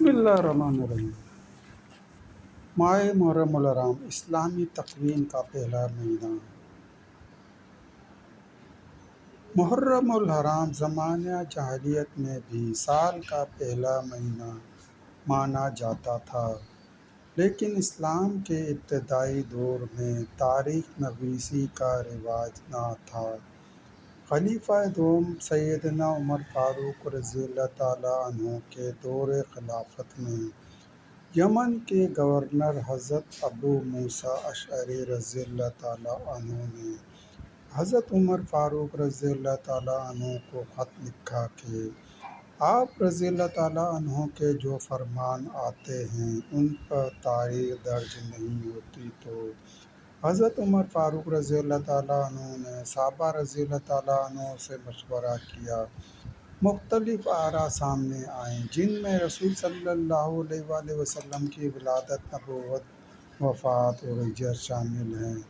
بسم اللہ الرحمن الرحیم۔ ماہ محرم الحرام اسلامی تقویم کا پہلا مہینہ۔ محرم الحرام زمانہ جاہلیت میں بھی سال کا پہلا مہینہ مانا جاتا تھا، لیکن اسلام کے ابتدائی دور میں تاریخ نویسی کا رواج نہ تھا۔ خلیفہ دوم سیدنا عمر فاروق رضی اللہ تعالیٰ عنہ کے دور خلافت میں یمن کے گورنر حضرت ابو موسیٰ اشعری رضی اللہ تعالیٰ عنہ نے حضرت عمر فاروق رضی اللہ تعالیٰ عنہ کو خط لکھا کہ آپ رضی اللہ تعالیٰ عنہ کے جو فرمان آتے ہیں ان پر تاریخ درج نہیں ہوتی، تو حضرت عمر فاروق رضی اللہ تعالیٰ عنہ نے صحابہ رضی اللہ تعالیٰ عنہ سے مشورہ کیا۔ مختلف آراء سامنے آئیں، جن میں رسول صلی اللہ علیہ وآلہ وسلم کی ولادت، نبوت، وفات اور ہجرت شامل ہیں،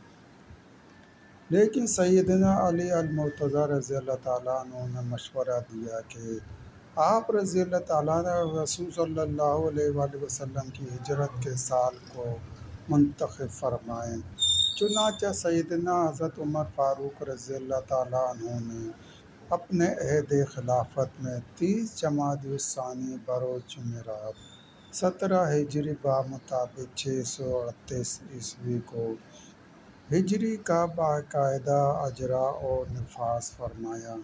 لیکن سیدنا علی المرتضیٰ رضی اللہ تعالیٰ عنہ نے مشورہ دیا کہ آپ رضی اللہ تعالیٰ عنہ رسول صلی اللہ علیہ وآلہ وسلم کی ہجرت کے سال کو منتخب فرمائیں۔ چنانچہ سیدنا حضرت عمر فاروق رضی اللہ تعالیٰ عنہ نے اپنے عہد خلافت میں 30 جمادی الثانی بروز جمعرات 17 ہجری بمطابق 638 عیسوی کو ہجری کا باقاعدہ اجرا اور نفاذ فرمایا۔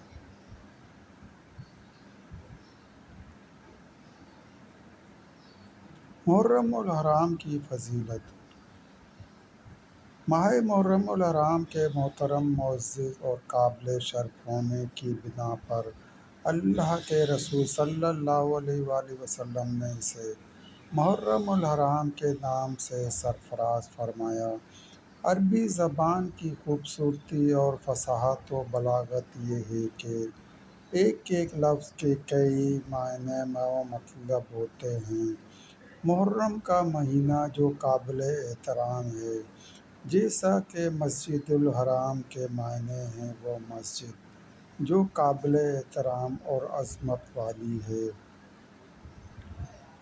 محرم الحرام کی فضیلت۔ ماہ محرم الحرام کے محترم، معزز اور قابل شرف ہونے کی بنا پر اللہ کے رسول صلی اللہ علیہ وآلہ وسلم نے اسے محرم الحرام کے نام سے سرفراز فرمایا۔ عربی زبان کی خوبصورتی اور فصاحت و بلاغت یہ ہے کہ ایک ایک لفظ کے کئی معنی و مطلب ہوتے ہیں۔ محرم کا مہینہ جو قابل احترام ہے، جیسا کہ مسجد الحرام کے معنی ہیں، وہ مسجد جو قابل احترام اور عظمت والی ہے۔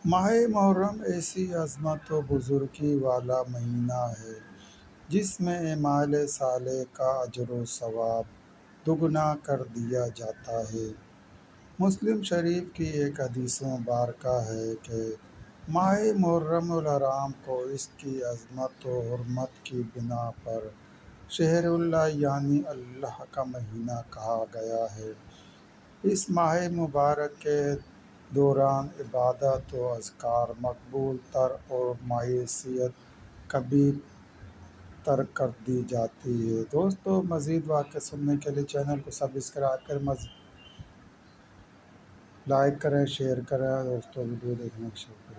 ماہ محرم ایسی عظمت و بزرگی والا مہینہ ہے جس میں اعمال صالح کا اجر و ثواب دگنا کر دیا جاتا ہے۔ مسلم شریف کی ایک حدیث مبارکہ ہے کہ ماہ محرم الحرام کو اس کی عظمت و حرمت کی بنا پر شہر اللہ یعنی اللہ کا مہینہ کہا گیا ہے۔ اس ماہ مبارک کے دوران عبادات و اذکار مقبول تر اور معصیت کبھی ترک کر دی جاتی ہے۔ دوستو، مزید واقعات سننے کے لیے چینل کو سبسکرائب کریں، لائک کریں، شیئر کریں۔ دوستو، ویڈیو دیکھنے کے لیے